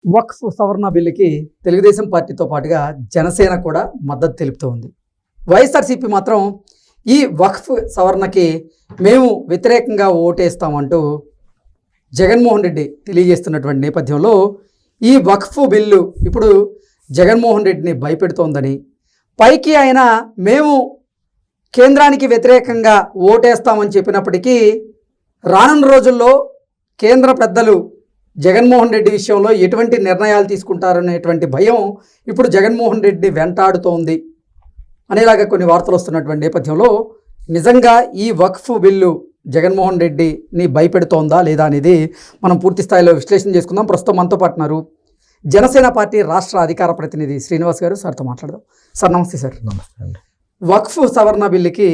వక్ఫ్ సవరణ బిల్లుకి తెలుగుదేశం పార్టీతో పాటుగా జనసేన కూడా మద్దతు తెలుపుతూ ఉంది. వైఎస్ఆర్సీపీ మాత్రం ఈ వక్ఫ్ సవరణకి మేము వ్యతిరేకంగా ఓటేస్తామంటూ జగన్మోహన్ రెడ్డి తెలియజేస్తున్నటువంటి నేపథ్యంలో ఈ వక్ఫ్ బిల్లు ఇప్పుడు జగన్మోహన్ రెడ్డిని భయపెడుతోందని, పైకి ఆయన మేము కేంద్రానికి వ్యతిరేకంగా ఓటేస్తామని చెప్పినప్పటికీ రానున్న రోజుల్లో కేంద్ర పెద్దలు జగన్మోహన్ రెడ్డి విషయంలో ఎటువంటి నిర్ణయాలు తీసుకుంటారనేటువంటి భయం ఇప్పుడు జగన్మోహన్ రెడ్డి వెంటాడుతోంది అనేలాగా కొన్ని వార్తలు వస్తున్నటువంటి నేపథ్యంలో నిజంగా ఈ వక్ఫ్ బిల్లు జగన్మోహన్ రెడ్డిని భయపెడుతోందా లేదా అనేది మనం పూర్తి స్థాయిలో విశ్లేషణ చేసుకుందాం. ప్రస్తుతం మనతో పాటున్నారు జనసేన పార్టీ రాష్ట్ర అధికార ప్రతినిధి శ్రీనివాస్ గారు. సార్తో మాట్లాడదాం. సార్ నమస్తే. సార్ నమస్తే అండి. వక్ఫ్ సవరణ బిల్లుకి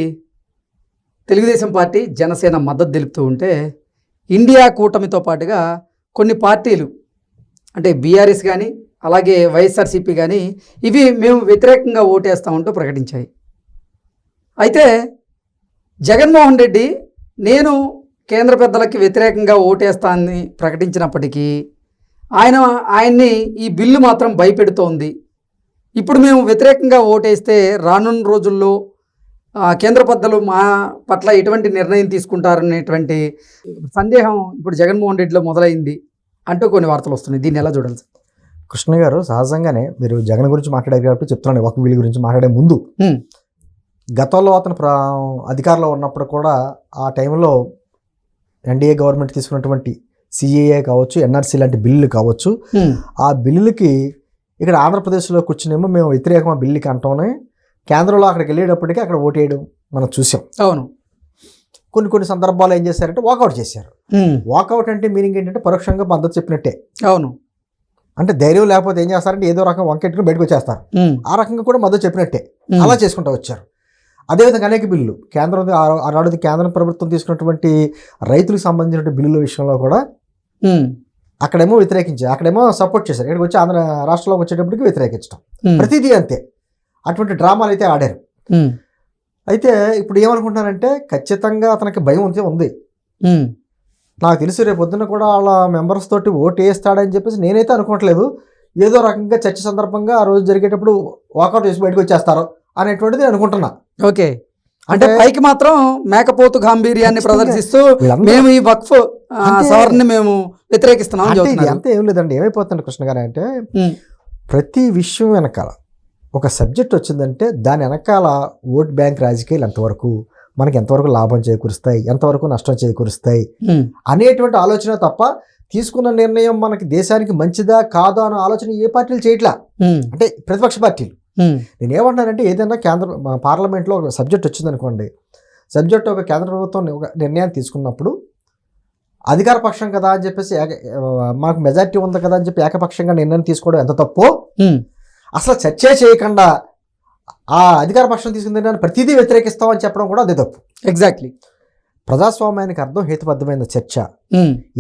తెలుగుదేశం పార్టీ జనసేన మద్దతు తెలుపుతూ ఉంటే ఇండియా కూటమితో పాటుగా కొన్ని పార్టీలు అంటే బీఆర్ఎస్ కానీ అలాగే వైఎస్ఆర్సీపీ కానీ ఇవి మేము వ్యతిరేకంగా ఓటేస్తామంటూ ప్రకటించాయి. అయితే జగన్మోహన్ రెడ్డి నేను కేంద్ర పెద్దలకి వ్యతిరేకంగా ఓటేస్తానని ప్రకటించినప్పటికీ ఆయన్ని ఈ బిల్లు మాత్రం భయపెడుతోంది. ఇప్పుడు మేము వ్యతిరేకంగా ఓటేస్తే రానున్న రోజుల్లో కేంద్ర పెద్దలు మా పట్ల ఎటువంటి నిర్ణయం తీసుకుంటారనేటువంటి సందేహం ఇప్పుడు జగన్మోహన్ రెడ్డిలో మొదలైంది అంటూ కొన్ని వార్తలు వస్తున్నాయి. దీన్ని ఎలా చూడాలి సార్? కృష్ణ గారు, సహజంగానే మీరు జగన్ గురించి మాట్లాడారు కాబట్టి చెప్తున్నాను. వక్ఫ్ బిల్ గురించి మాట్లాడే ముందు గతంలో అతను అధికారంలో ఉన్నప్పుడు కూడా ఆ టైంలో ఎన్డీఏ గవర్నమెంట్ తీసుకున్నటువంటి సిఏఏ కావచ్చు, ఎన్ఆర్సీ లాంటి బిల్లులు కావచ్చు, ఆ బిల్లులకి ఇక్కడ ఆంధ్రప్రదేశ్లో కూర్చునేమో మేము వ్యతిరేకం ఆ బిల్లుకి అంటామని కేంద్రంలో అక్కడికి వెళ్ళేటప్పటికీ అక్కడ ఓటేయడం మనం చూసాం. అవును. కొన్ని సందర్భాలు ఏం చేశారంటే వాకౌట్ చేశారు. వాకౌట్ అంటే మీనింగ్ ఏంటంటే పరోక్షంగా మద్దతు చెప్పినట్టే. అవును. అంటే ధైర్యం లేకపోతే ఏం చేస్తారంటే ఏదో రకం వంకెట్టుకుని బయటకు వచ్చేస్తారు. ఆ రకంగా కూడా మద్దతు చెప్పినట్టే అలా చేసుకుంటూ వచ్చారు. అదేవిధంగా అనేక బిల్లులు కేంద్రం ఆనాడు కేంద్ర ప్రభుత్వం తీసుకున్నటువంటి రైతులకు సంబంధించిన బిల్లుల విషయంలో కూడా అక్కడేమో వ్యతిరేకించారు, అక్కడేమో సపోర్ట్ చేశారు. ఇక్కడికి వచ్చి ఆంధ్ర రాష్ట్రంలోకి వచ్చేటప్పటికి వ్యతిరేకించడం, ప్రతిదీ అంతే. అటువంటి డ్రామాలు అయితే ఆడారు. అయితే ఇప్పుడు ఏమనుకుంటున్నారంటే ఖచ్చితంగా అతనికి భయం ఉంది. నాకు తెలిసి రేపు పొద్దున్న కూడా వాళ్ళ మెంబర్స్ తోటి ఓటు వేస్తాడని చెప్పేసి నేనైతే అనుకోవట్లేదు. ఏదో రకంగా చర్చ సందర్భంగా ఆ రోజు జరిగేటప్పుడు వాకౌట్ చేసి బయటకు వచ్చేస్తారు అనేటువంటిది అనుకుంటున్నా. ఓకే. అంటే పైకి మాత్రం మేకపోతు గాంభీర్యాన్ని ప్రదర్శిస్తూ మేము ఈ వక్ఫ్ సవరణని మేము వ్యతిరేకిస్తున్నాం. అంతే ఏం లేదండి. ఏమైపోతుంది కృష్ణ గారు అంటే ప్రతి విషయం వెనకాల ఒక సబ్జెక్ట్ వచ్చిందంటే దాని వెనకాల ఓట్ బ్యాంక్ రాజకీయాలు ఎంతవరకు మనకి ఎంతవరకు లాభం చేకూరుస్తాయి, ఎంతవరకు నష్టం చేకూరుస్తాయి అనేటువంటి ఆలోచన తప్ప తీసుకున్న నిర్ణయం మనకి దేశానికి మంచిదా కాదా అనే ఆలోచన ఏ పార్టీలు చేయట్లా. అంటే ప్రతిపక్ష పార్టీలు. నేనేమంటున్నానంటే ఏదైనా పార్లమెంట్లో ఒక సబ్జెక్ట్ వచ్చిందనుకోండి, సబ్జెక్ట్ ఒక కేంద్ర ప్రభుత్వం ఒక నిర్ణయాన్ని తీసుకున్నప్పుడు అధికార పక్షం కదా అని చెప్పేసి మనకు మెజారిటీ ఉంది కదా అని చెప్పి ఏకపక్షంగా నిర్ణయం తీసుకోవడం ఎంత తప్పో, అసలు చర్చే చేయకుండా ఆ అధికార పక్షం తీసుకున్న నిర్ణయాన్ని ప్రతిదీ వ్యతిరేకిస్తామని చెప్పడం కూడా అదే తప్పు. ఎగ్జాక్ట్లీ. ప్రజాస్వామ్యానికి అర్థం హేతుబద్ధమైన చర్చ.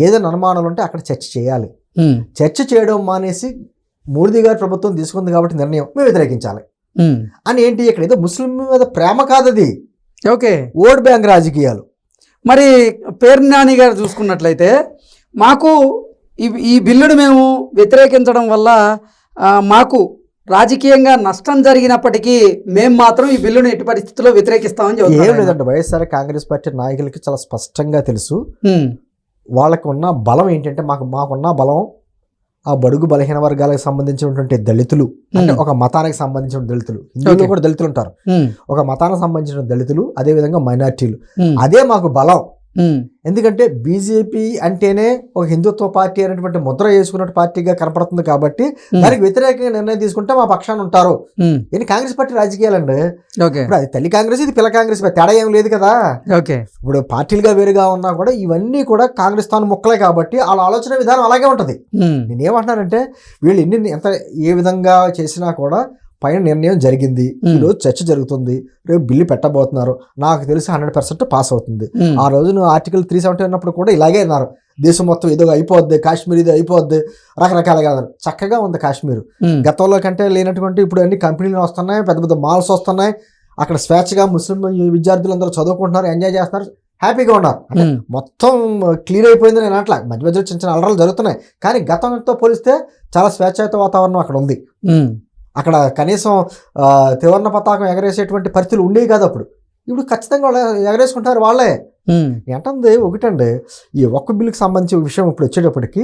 ఏదైనా అనుమానాలు ఉంటే అక్కడ చర్చ చేయాలి. చర్చ చేయడం మానేసి మోదీ గారి ప్రభుత్వం తీసుకుంది కాబట్టి నిర్ణయం మేము వ్యతిరేకించాలి అని ఏంటి? ఇక్కడ ఏదో ముస్లిం మీద ప్రేమ కాదది. ఓకే. ఓట్ బ్యాంక్ రాజకీయాలు. మరి పేర్ని నాని గారు చూసుకున్నట్లయితే మాకు ఈ బిల్లును మేము వ్యతిరేకించడం వల్ల మాకు రాజకీయంగా నష్టం జరిగినప్పటికీ మేము మాత్రం ఈ బిల్లును ఎట్టి పరిస్థితుల్లో వ్యతిరేకిస్తామని చెప్తారు. ఏం లేదండి, వైఎస్ఆర్ కాంగ్రెస్ పార్టీ నాయకులకి చాలా స్పష్టంగా తెలుసు వాళ్ళకు ఉన్న బలం ఏంటంటే మాకున్న బలం ఆ బడుగు బలహీన వర్గాలకు సంబంధించినటువంటి దళితులు, అంటే ఒక మతానికి సంబంధించిన దళితులు, హిందువులు కూడా దళితులు ఉంటారు, ఒక మతానికి సంబంధించిన దళితులు, అదేవిధంగా మైనార్టీలు, అదే మాకు బలం. ఎందుకంటే బీజేపీ అంటేనే ఒక హిందుత్వ పార్టీ అనేటువంటి ముద్ర వేసుకున్న పార్టీగా కనపడుతుంది కాబట్టి దానికి వ్యతిరేకంగా నిర్ణయం తీసుకుంటే మా పక్షాన్ని ఉంటారు. ఇది కాంగ్రెస్ పార్టీ రాజకీయాలండి. ఇప్పుడు అది తల్లి కాంగ్రెస్, ఇది పిల్ల కాంగ్రెస్, తేడా ఏం లేదు కదా. ఇప్పుడు పార్టీలుగా వేరుగా ఉన్నా కూడా ఇవన్నీ కూడా కాంగ్రెస్ తాను ముక్కలే కాబట్టి వాళ్ళ ఆలోచన విధానం అలాగే ఉంటుంది. నేనేమంటున్నానంటే వీళ్ళు ఏ విధంగా చేసినా కూడా పైన నిర్ణయం జరిగింది, ఈరోజు చర్చ జరుగుతుంది, రేపు బిల్లు పెట్టబోతున్నారు, నాకు తెలిసి 100% పాస్ అవుతుంది. ఆ రోజు ఆర్టికల్ 370 ఉన్నప్పుడు కూడా ఇలాగే అన్నారు, దేశం మొత్తం ఏదో అయిపోద్ది, కాశ్మీర్ ఇది అయిపోద్ది, రకరకాలుగా అన్నారు. చక్కగా ఉంది కాశ్మీర్. గతంలో కంటే లేనటువంటి ఇప్పుడు అన్ని కంపెనీలు వస్తున్నాయి, పెద్ద పెద్ద మాల్స్ వస్తున్నాయి, అక్కడ స్వేచ్ఛగా ముస్లిం విద్యార్థులందరూ చదువుకుంటున్నారు, ఎంజాయ్ చేస్తున్నారు, హ్యాపీగా ఉన్నారు. అంటే మొత్తం క్లియర్ అయిపోయింది నేను అట్లా మధ్య మధ్యలో చిన్న చిన్న అలరాలు జరుగుతున్నాయి, కానీ గతంతో పోలిస్తే చాలా స్వేచ్ఛాయుత వాతావరణం అక్కడ ఉంది. అక్కడ కనీసం త్రివర్ణ పతాకం ఎగరేసేటువంటి పరిస్థితులు ఉండేవి కాదు అప్పుడు. ఇప్పుడు ఖచ్చితంగా వాళ్ళు ఎగరేసుకుంటారు వాళ్ళే. ఏంటంది ఒకటండి, ఈ ఒక్క బిల్లుకి సంబంధించిన విషయం ఇప్పుడు వచ్చేటప్పటికి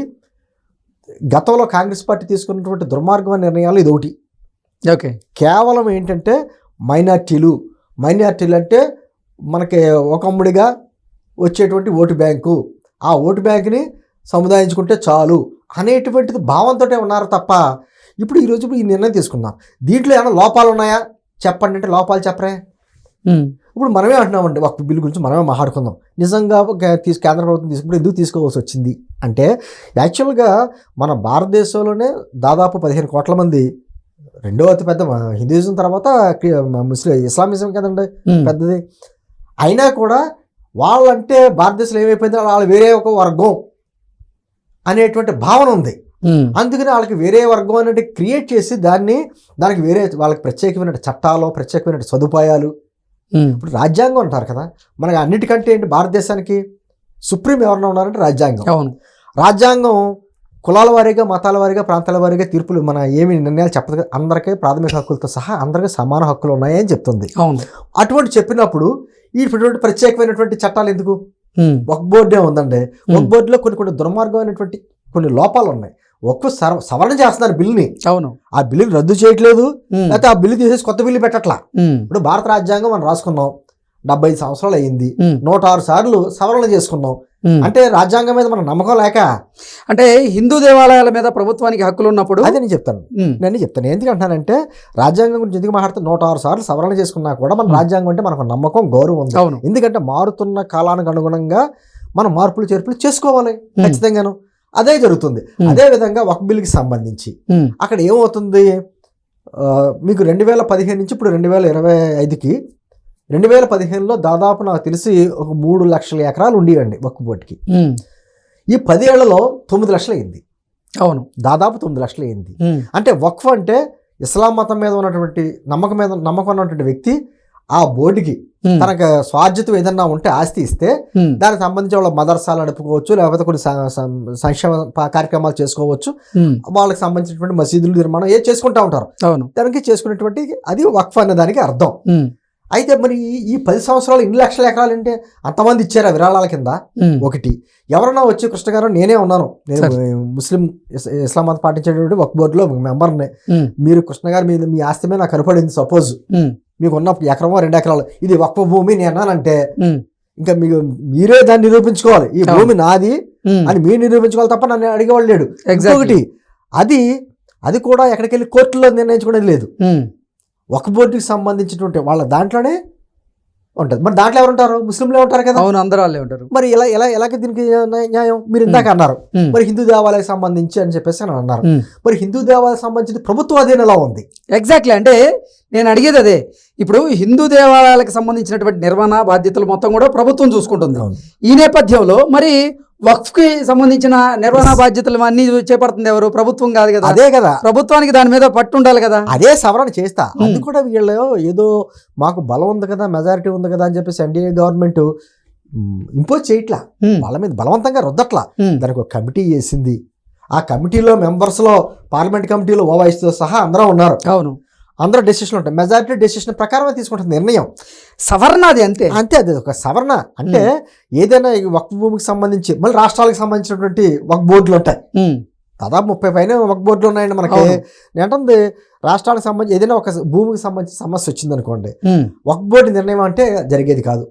గతంలో కాంగ్రెస్ పార్టీ తీసుకున్నటువంటి దుర్మార్గమైన నిర్ణయాలు ఇది ఒకటి. ఓకే, కేవలం ఏంటంటే మైనార్టీలు అంటే మనకి ఒక అమ్ముడిగా వచ్చేటువంటి ఓటు బ్యాంకు, ఆ ఓటు బ్యాంకుని సముదాయించుకుంటే చాలు అనేటువంటిది భావంతో ఉన్నారు తప్ప ఇప్పుడు ఈరోజు ఈ నిర్ణయం తీసుకున్నాం. దీంట్లో ఏమైనా లోపాలు ఉన్నాయా చెప్పండి అంటే లోపాలు చెప్పరే. ఇప్పుడు మనమే అంటున్నామండి ఒక బిల్లు గురించి మనమే మాట్లాడుకుందాం. నిజంగా కేంద్ర ప్రభుత్వం తీసుకుని ఎందుకు తీసుకోవాల్సి వచ్చింది అంటే, యాక్చువల్గా మన భారతదేశంలోనే దాదాపు 15 కోట్ల మంది, రెండో అతి పెద్ద హిందూయిజం తర్వాత ఇస్లామిజం కదండి పెద్దది. అయినా కూడా వాళ్ళంటే భారతదేశంలో ఏమైపోయింది, వాళ్ళు వేరే ఒక వర్గం అనేటువంటి భావన ఉంది. అందుకని వాళ్ళకి వేరే వర్గం అనేది క్రియేట్ చేసి దానికి వేరే వాళ్ళకి ప్రత్యేకమైన చట్టాలు, ప్రత్యేకమైన సదుపాయాలు. ఇప్పుడు రాజ్యాంగం అంటారు కదా, మనకి అన్నిటికంటే ఏంటి భారతదేశానికి సుప్రీం ఎవరైనా ఉన్నారంటే రాజ్యాంగం. రాజ్యాంగం కులాల వారీగా, మతాల వారీగా, ప్రాంతాల వారీగా తీర్పులు మన ఏమి నిర్ణయాలు చెప్పదు. అందరికీ ప్రాథమిక హక్కులతో సహా అందరికీ సమాన హక్కులు ఉన్నాయని చెప్తుంది. అటువంటి చెప్పినప్పుడు ఇటువంటి ప్రత్యేకమైనటువంటి చట్టాలు ఎందుకు? వక్ఫ్ బోర్డే ఉందండి, వక్ఫ్ బోర్డులో కొన్ని దుర్మార్గమైనటువంటి కొన్ని లోపాలు ఉన్నాయి. ఒక్క సవరణ చేస్తున్నారు బిల్లుని. అవును, ఆ బిల్లుని రద్దు చేయట్లేదు, లేకపోతే ఆ బిల్లు తీసేసి కొత్త బిల్లు పెట్టట్లా. ఇప్పుడు భారత రాజ్యాంగం మనం రాసుకున్నాం, 75 సంవత్సరాలు అయ్యింది, 106 సార్లు సవరణ చేసుకున్నాం. అంటే రాజ్యాంగం మీద మన నమ్మకం లేక, అంటే హిందూ దేవాలయాల మీద ప్రభుత్వానికి హక్కులు ఉన్నప్పుడు అదే నేను చెప్తాను. ఎందుకంటానంటే రాజ్యాంగం గురించి ఎందుకు మాట్లాడితే 106 సార్లు సవరణ చేసుకున్నా కూడా మన రాజ్యాంగం అంటే మనకు నమ్మకం, గౌరవం ఉంది. ఎందుకంటే మారుతున్న కాలానికి అనుగుణంగా మనం మార్పులు చేర్పులు చేసుకోవాలి ఖచ్చితంగాను. అదే జరుగుతుంది. అదే విధంగా వక్ఫ్ బిల్లుకి సంబంధించి అక్కడ ఏమవుతుంది, మీకు 2015 నుంచి ఇప్పుడు 2025కి 2015లో దాదాపు నాకు తెలిసి ఒక 3 లక్షల ఎకరాలు ఉండేవండి వక్ఫ్ బోర్డుకి. ఈ 10 ఏళ్లలో 9 లక్షలు అయింది. అవును, దాదాపు 9 లక్షలు అయింది. అంటే వక్ఫ్ అంటే ఇస్లాం మతం మీద ఉన్నటువంటి నమ్మకం ఉన్నటువంటి వ్యక్తి ఆ బోర్డుకి తనకు స్వార్జితం ఏదన్నా ఉంటే ఆస్తి ఇస్తే దానికి సంబంధించి వాళ్ళ మదర్సాలు నడుపుకోవచ్చు, లేకపోతే కొన్ని సంక్షేమ కార్యక్రమాలు చేసుకోవచ్చు, వాళ్ళకి సంబంధించినటువంటి మసీదులు నిర్మాణం చేసుకుంటా ఉంటారు. దానికి చేసుకునేటువంటి అది వక్ఫ్ అనే దానికి అర్థం. అయితే మరి ఈ 10 సంవత్సరాలు ఇన్ని లక్షల ఎకరాలు అంటే అంతమంది ఇచ్చారు ఆ విరాళాల కింద. ఒకటి ఎవరన్నా వచ్చి కృష్ణ గారు నేనే ఉన్నాను, నేను ముస్లిం ఇస్లాం మతం పాటించేటువంటి వక్ఫ్ బోర్డులో మెంబర్ని, మీరు కృష్ణ గారు మీ ఆస్తి మీద నాకు కనపడింది, సపోజ్ మీకు ఉన్న ఎకరమో 2 ఎకరాలు ఇది వక్ఫ్ భూమి నేను అన్నానంటే ఇంకా మీరే దాన్ని నిరూపించుకోవాలి, ఈ భూమి నాది అని మీరు నిరూపించుకోవాలి తప్ప నన్ను అడిగేవాళ్ళు లేడు. ఇంకొకటి అది కూడా ఎక్కడికి వెళ్ళి కోర్టులో నిర్ణయించుకునేది లేదు. వక్ఫ్ బోర్డుకి సంబంధించినటువంటి వాళ్ళ దాంట్లోనే ఉంటుంది. మరి దాంట్లో ఎవరు ఉంటారు? ముస్లింలే ఉంటారు కదా. అవును, అందరూ వాళ్ళే ఉంటారు. మరి ఎలాగే దీనికి న్యాయం? మీరు ఇందాక అన్నారు మరి హిందూ దేవాలయానికి సంబంధించి అని చెప్పేసి అని అన్నారు. మరి హిందూ దేవాలయానికి సంబంధించి ప్రభుత్వం అదేనా ఎలా ఉంది? ఎగ్జాక్ట్లీ, అంటే నేను అడిగేది అదే. ఇప్పుడు హిందూ దేవాలయాలకు సంబంధించినటువంటి నిర్వహణ బాధ్యతలు మొత్తం కూడా ప్రభుత్వం చూసుకుంటుంది. ఈ నేపథ్యంలో మరి వక్ఫ్కి సంబంధించిన నిర్వహణ బాధ్యతలు అన్ని చేపడుతుంది ఎవరు? ప్రభుత్వం కాదు కదా. అదే కదా, ప్రభుత్వానికి దాని మీద పట్టు ఉండాలి కదా. అదే సవరణ చేస్తా. అది కూడా వీళ్ళు ఏదో మాకు బలం ఉంది కదా, మెజారిటీ ఉంది కదా అని చెప్పేసి ఎన్డీఏ గవర్నమెంట్ ఇంపోజ్ చేయట్లా, వాళ్ళ మీద బలవంతంగా రుద్దట్లా. దానికి ఒక కమిటీ చేసింది. ఆ కమిటీలో మెంబర్స్లో పార్లమెంట్ కమిటీలో ఓవైసీతో సహా అందరూ ఉన్నారు. అవును, అందరూ డెసిషన్ ఉంటాయి. మెజారిటీ డెసిషన్ ప్రకారమే తీసుకుంటుంది నిర్ణయం. సవరణ అది అంతే. అది ఒక సవరణ అంటే ఏదైనా వక్ఫ్ భూమికి సంబంధించి మళ్ళీ రాష్ట్రాలకు సంబంధించినటువంటి వక్ఫ్ బోర్డులు ఉంటాయి. దాదాపు 30 పైన వక్ఫ్ బోర్డులు ఉన్నాయండి మనకి. ఏంటంటే రాష్ట్రాలకు సంబంధించి ఏదైనా ఒక భూమికి సంబంధించి సమస్య వచ్చింది అనుకోండి, వక్ఫ్ బోర్డు నిర్ణయం అంటే జరిగేది కాదు,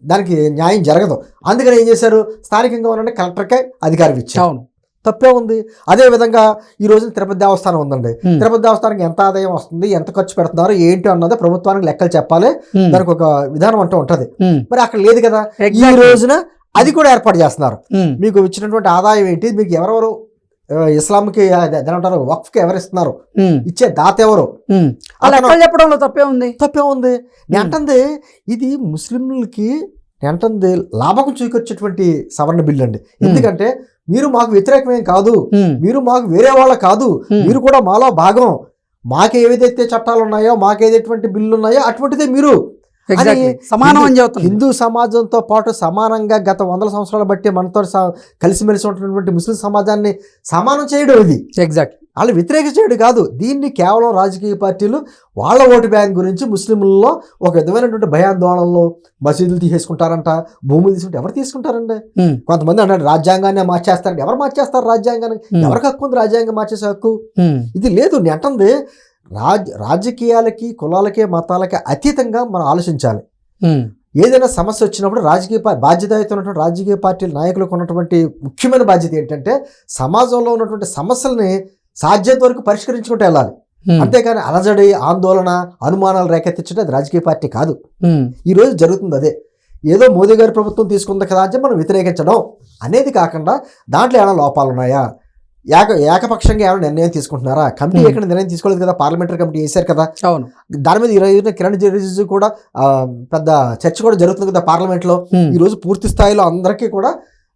దానికి న్యాయం జరగదు. అందుకని ఏం చేశారు, స్థానికంగా ఉన్న కలెక్టర్కే అధికారం ఇచ్చారు. తప్పే ఉంది. అదే విధంగా ఈ రోజు తిరుపతి దేవస్థానం ఉందండి, తిరుపతి దేవస్థానానికి ఎంత ఆదాయం వస్తుంది, ఎంత ఖర్చు పెడుతున్నారు ఏంటి అన్నది ప్రభుత్వానికి లెక్కలు చెప్పాలి, దానికి ఒక విధానం అంటూ ఉంటది. మరి అక్కడ లేదు కదా. ఈ రోజున అది కూడా ఏర్పాటు చేస్తున్నారు. మీకు ఇచ్చినటువంటి ఆదాయం ఏంటి, మీకు ఎవరెవరు ఇస్లాంకి ఏమంటారు వక్ఫ్కి ఎవరు ఇస్తున్నారు, ఇచ్చే దాత ఎవరు, చెప్పడంలో తప్పే ఉంది. నేను ఇది ముస్లింలకి ఏంటంది లాభం చూకొచ్చేటువంటి సవరణ బిల్లు అండి. ఎందుకంటే మీరు మాకు వ్యతిరేకమేం కాదు, మీరు మాకు వేరే వాళ్ళ కాదు, మీరు కూడా మాలో భాగం, మాకు ఏదైతే చట్టాలు ఉన్నాయో, మాకు ఏదైతే బిల్లులు ఉన్నాయో అటువంటిదే మీరు Exactly. సమానం అని చెప్తుంది. హిందూ సమాజంతో పాటు సమానంగా గత 100 సంవత్సరాలు బట్టి మనతో కలిసిమెలిసి ఉంటున్నటువంటి ముస్లిం సమాజాన్ని సమానం చేయడం ఇది. ఎగ్జాక్ట్లీ. వాళ్ళు వ్యతిరేక చేయడం కాదు. దీన్ని కేవలం రాజకీయ పార్టీలు వాళ్ళ ఓటు బ్యాంక్ గురించి ముస్లింలలో ఒక విధమైనటువంటి భయాందోళనలు, మసీదులు తీసేసుకుంటారంట, భూములు తీసుకుంటే ఎవరు తీసుకుంటారండి? కొంతమంది అంటారు రాజ్యాంగాన్ని మార్చేస్తారంటే ఎవరు మార్చేస్తారు రాజ్యాంగాన్ని? ఎవరికి హక్కు ఉంది రాజ్యాంగం మార్చేసే హక్కు? ఇది లేదు. నేను అంటుంది రాజకీయాలకి, కులాలకి, మతాలకి అతీతంగా మనం ఆలోచించాలి. ఏదైనా సమస్య వచ్చినప్పుడు బాధ్యతాయుతమైనటువంటి రాజకీయ పార్టీల నాయకులకు ఉన్నటువంటి ముఖ్యమైన బాధ్యత ఏంటంటే సమాజంలో ఉన్నటువంటి సమస్యల్ని సాధ్యత వరకు పరిష్కరించుకుంటూ వెళ్ళాలి. అంతేకాని అలజడి, ఆందోళన, అనుమానాలు రేకెత్తించడం అది రాజకీయ పార్టీ కాదు. ఈరోజు జరుగుతుంది అదే. ఏదో మోదీ గారి ప్రభుత్వం తీసుకుంది కదా అని మనం వ్యతిరేకించడం అనేది కాకుండా దాంట్లో ఏమైనా లోపాలు ఉన్నాయా, ఏకపక్షంగా ఏమైనా నిర్ణయం తీసుకుంటున్నారా? కమిటీ ఎక్కడ నిర్ణయం తీసుకోలేదు కదా, పార్లమెంటరీ కమిటీ వేశారు కదా. అవును. దాని మీద ఈరోజు కిరణ్ రిజిజు కూడా పెద్ద చర్చ కూడా జరుగుతుంది కదా పార్లమెంట్లో. ఈరోజు పూర్తి స్థాయిలో అందరికీ కూడా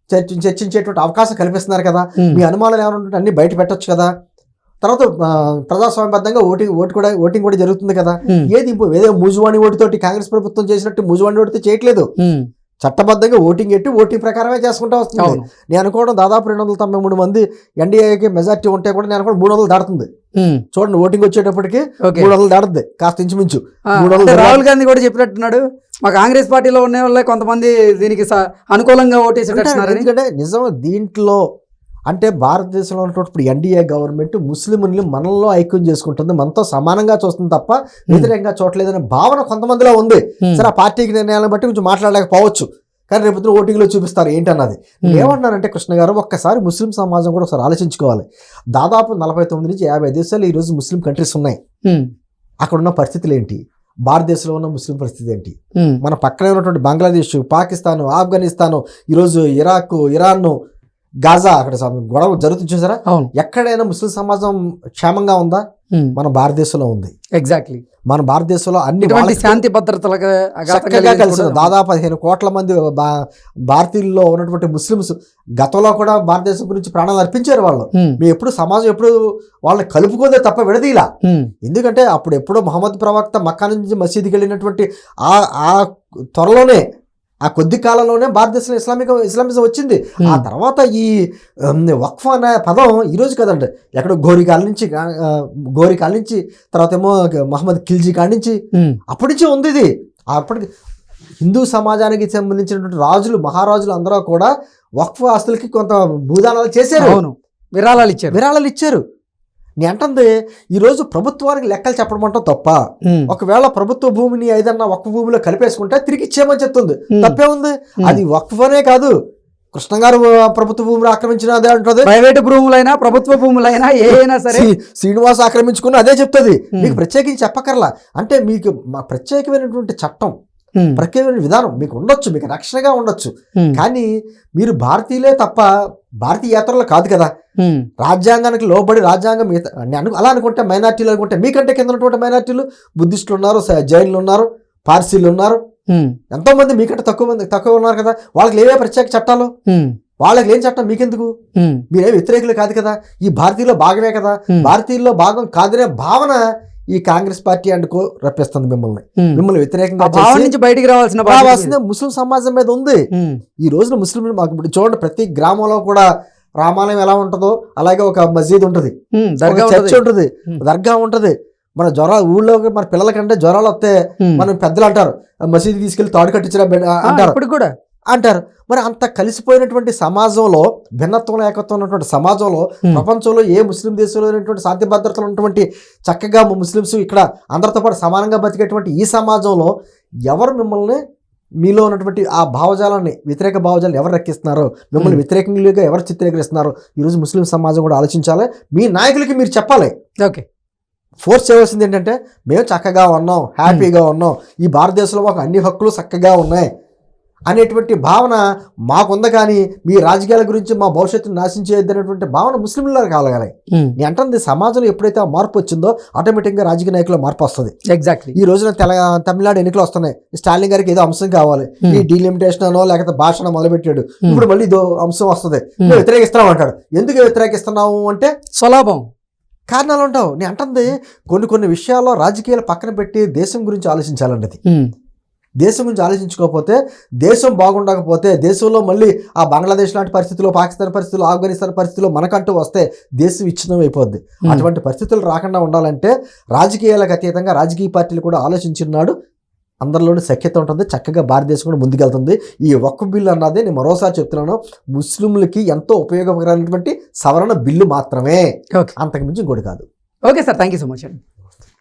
చర్చించేటువంటి అవకాశం కల్పిస్తున్నారు కదా. మీ అనుమానాలు ఏమైనా ఉంటే అన్ని బయట పెట్టొచ్చు కదా. తర్వాత ప్రజాస్వామ్యబద్ధంగా ఓటింగ్ కూడా జరుగుతుంది కదా. ఏదో ముజువాణి ఓటుతోటి కాంగ్రెస్ ప్రభుత్వం చేసినట్టు ముజువాణి ఓటుతో చేయట్లేదు. చట్టబద్ధంగా ఓటింగ్ ప్రకారమే చేసుకుంటూ వస్తుంది. నేను అనుకోవడం దాదాపు 293 మంది ఎన్డీఏకి మెజార్టీ ఉంటే కూడా నేను అనుకోవడం 300 దాటుతుంది. చూడండి, ఓటింగ్ వచ్చేటప్పటికి 300 దాటుతుంది, కాస్త ఇంచుమించు 300. రాహుల్ గాంధీ కూడా చెప్పినట్టున్నాడు, మా కాంగ్రెస్ పార్టీలో ఉన్న వాళ్ళే కొంతమంది దీనికి అనుకూలంగా ఓటేసేటట్టున్నారు. ఎందుకంటే నిజం దీంట్లో అంటే భారతదేశంలో ఉన్నప్పుడు ఎన్డీఏ గవర్నమెంట్ ముస్లింలని మనలో ఐక్యం చేసుకుంటుంది, మనతో సమానంగా చూస్తుంది తప్ప వ్యతిరేకంగా చూడలేదనే భావన కొంతమందిలో ఉంది. సరే, ఆ పార్టీకి నిర్ణయాలను బట్టి కొంచెం మాట్లాడలేకపోవచ్చు, కానీ రేపు ఓటింగ్లో చూపిస్తారు ఏంటన్నది. ఏమంటున్నానంటే కృష్ణ గారు, ఒక్కసారి ముస్లిం సమాజం కూడా ఒకసారి ఆలోచించుకోవాలి. దాదాపు 49 నుంచి 50 దేశాలు ఈరోజు ముస్లిం కంట్రీస్ ఉన్నాయి. అక్కడ ఉన్న పరిస్థితులు ఏంటి? భారతదేశంలో ఉన్న ముస్లిం పరిస్థితి ఏంటి? మన పక్కనే ఉన్నటువంటి బంగ్లాదేశ్, పాకిస్తాన్, ఆఫ్ఘనిస్తాన్, ఈరోజు ఇరాక్, ఇరాన్, గాజా, అక్కడ గొడవలు జరుగుతుంది చూసారా? ఎక్కడైనా ముస్లిం సమాజం క్షేమంగా ఉందా? మన భారతదేశంలో ఉంది. ఎగ్జాక్ట్లీ. మన భారతదేశంలో అన్ని శాంతి భద్రతలుగా చక్కగా కలిసి దాదాపు 15 కోట్ల మంది భారతీయుల్లో ఉన్నటువంటి ముస్లిమ్స్ గతంలో కూడా భారతదేశం గురించి ప్రాణాలు అర్పించారు. వాళ్ళు మేము ఎప్పుడు సమాజం ఎప్పుడు వాళ్ళని కలుపుకుందే తప్ప విడదీలా. ఎందుకంటే అప్పుడు ఎప్పుడో మహమ్మద్ ప్రవక్త మక్కా నుంచి మసీదుకి వెళ్ళినటువంటి ఆ త్వరలోనే, ఆ కొద్ది కాలంలోనే భారతదేశంలో ఇస్లామిజం వచ్చింది. ఆ తర్వాత ఈ వక్ఫ్ అనే పదం ఈరోజు కదండి, ఎక్కడో గోరికాల నుంచి తర్వాత ఏమో మహమ్మద్ ఖిల్జీ కాడి నుంచి అప్పటి నుంచి ఉంది ఇది. అప్పటికి హిందూ సమాజానికి సంబంధించినటువంటి రాజులు, మహారాజులు అందరూ కూడా వక్ఫ్ ఆస్తులకి కొంత భూదానాలు చేశారు, విరాళాలు ఇచ్చారు. నీ అంటుంది ఈరోజు ప్రభుత్వానికి లెక్కలు చెప్పడం అంటాం తప్ప. ఒకవేళ ప్రభుత్వ భూమిని ఏదన్నా వక్ఫ్ భూమిలో కలిపేసుకుంటే తిరిగి ఇచ్చేయమని చెప్తుంది, తప్పే ఉంది. అది వక్ఫ్ అనే కాదు, కృష్ణ గారు ప్రభుత్వ భూములు ఆక్రమించిన అదే అంటుంది, ప్రైవేట్ భూములైనా ప్రభుత్వ భూములైనా ఏదైనా సరే శ్రీనివాస్ ఆక్రమించుకున్న అదే చెప్తుంది. మీకు ప్రత్యేకించి చెప్పకర్లా. అంటే మీకు ప్రత్యేకమైనటువంటి చట్టం, ప్రత్యేకమైన విధానం మీకు ఉండొచ్చు, మీకు రక్షణగా ఉండొచ్చు, కానీ మీరు భారతీయులే తప్ప భారతీయేతరులు కాదు కదా. రాజ్యాంగానికి లోబడి రాజ్యాంగం అలా అనుకుంటే మైనార్టీలు అనుకుంటే మీకంటే కింద ఉన్నటువంటి మైనార్టీలు బుద్ధిస్టులు ఉన్నారు, జైన్లు ఉన్నారు, పార్సీలు ఉన్నారు, ఎంతో మంది మీకంటే తక్కువ ఉన్నారు కదా. వాళ్ళకి లేవే ప్రత్యేక చట్టాలు, వాళ్ళకి లేని చట్టం మీకెందుకు? మీరే వ్యతిరేకులు కాదు కదా, ఈ భారతీయుల్లో భాగమే కదా. భారతీయుల్లో భాగం కాదనే భావన ఈ కాంగ్రెస్ పార్టీ అండుకో రప్పిస్తుంది మిమ్మల్ని వ్యతిరేకంగా బయటికి రావాల్సిన ముస్లిం సమాజం మీద ఉంది. ఈ రోజున ముస్లిం మాకు ఇప్పుడు చూడండి, ప్రతి గ్రామంలో కూడా రామాలయం ఎలా ఉంటుందో అలాగే ఒక మసీద్ ఉంటుంది, చర్చ్ ఉంటుంది, దర్గా ఉంటుంది. మన జ్వరాలు ఊళ్ళో మన పిల్లలకంటే జ్వరాలు వస్తే మనం పెద్దలు అంటారు మసీద్ తీసుకెళ్లి తాడు కట్టించిన అంటారు. మరి అంత కలిసిపోయినటువంటి సమాజంలో, భిన్నత్వంలో ఏకత్వం ఉన్నటువంటి సమాజంలో, ప్రపంచంలో ఏ ముస్లిం దేశంలో ఉన్నటువంటి శాంతి భద్రతలు ఉన్నటువంటి చక్కగా ముస్లిమ్స్ ఇక్కడ అందరితో పాటు సమానంగా బతికేటువంటి ఈ సమాజంలో ఎవరు మిమ్మల్ని, మీలో ఉన్నటువంటి ఆ భావజాలాన్ని, వ్యతిరేక భావజాలను ఎవరు రక్కిస్తున్నారో, మిమ్మల్ని వ్యతిరేకంగా ఎవరు చిత్రీకరిస్తున్నారో ఈరోజు ముస్లిం సమాజం కూడా ఆలోచించాలి. మీ నాయకులకి మీరు చెప్పాలి. ఓకే, ఫోర్స్ చేయవలసింది ఏంటంటే మేము చక్కగా ఉన్నాం, హ్యాపీగా ఉన్నాం, ఈ భారతదేశంలో మాకు అన్ని హక్కులు చక్కగా ఉన్నాయి అనేటువంటి భావన మాకుంది. కానీ మీ రాజకీయాల గురించి మా భవిష్యత్తును నాశనం చేయొద్దనేటువంటి భావన ముస్లింలలో కలగాలి. నేను అంటుంది సమాజంలో ఎప్పుడైతే ఆ మార్పు వచ్చిందో ఆటోమేటిక్గా రాజకీయ నాయకుల మార్పు వస్తుంది. ఎగ్జాక్ట్లీ. ఈ రోజున తమిళనాడు ఎన్నికలు వస్తున్నాయి. స్టాలిన్ గారికి ఏదో అంశం కావాలి, ఈ డీలిమిటేషన్ అనో లేకపోతే భాషణ మొదలుపెట్టాడు. ఇప్పుడు మళ్ళీ ఇదో అంశం వస్తుంది, వ్యతిరేకిస్తున్నాం అంటాడు. ఎందుకు వ్యతిరేకిస్తున్నావు అంటే స్వలాభం, కారణాలు ఉంటావు. నేను అంటుంది కొన్ని విషయాల్లో రాజకీయాలు పక్కన పెట్టి దేశం గురించి ఆలోచించాలండి. దేశం గురించి ఆలోచించుకోకపోతే, దేశం బాగుండకపోతే, దేశంలో మళ్ళీ ఆ బంగ్లాదేశ్ లాంటి పరిస్థితుల్లో, పాకిస్తాన్ పరిస్థితుల్లో, ఆఫ్ఘనిస్తాన్ పరిస్థితుల్లో మనకంటూ వస్తే దేశం విచ్ఛిన్నం అయిపోద్ది. అటువంటి పరిస్థితులు రాకుండా ఉండాలంటే రాజకీయాలకు అతీతంగా రాజకీయ పార్టీలు కూడా ఆలోచించున్నాడు. అందరిలోనూ సఖ్యత ఉంటుంది, చక్కగా భారతదేశం కూడా ముందుకెళ్తుంది. ఈ వక్ఫ్ బిల్లు అన్నది నేను మరోసారి చెప్తున్నాను, ముస్లింలకి ఎంతో ఉపయోగకరమైనటువంటి సవరణ బిల్లు మాత్రమే, ఓకే అంతకుమించి ఇంకోటి కాదు. Okay sir, thank you so much అండి.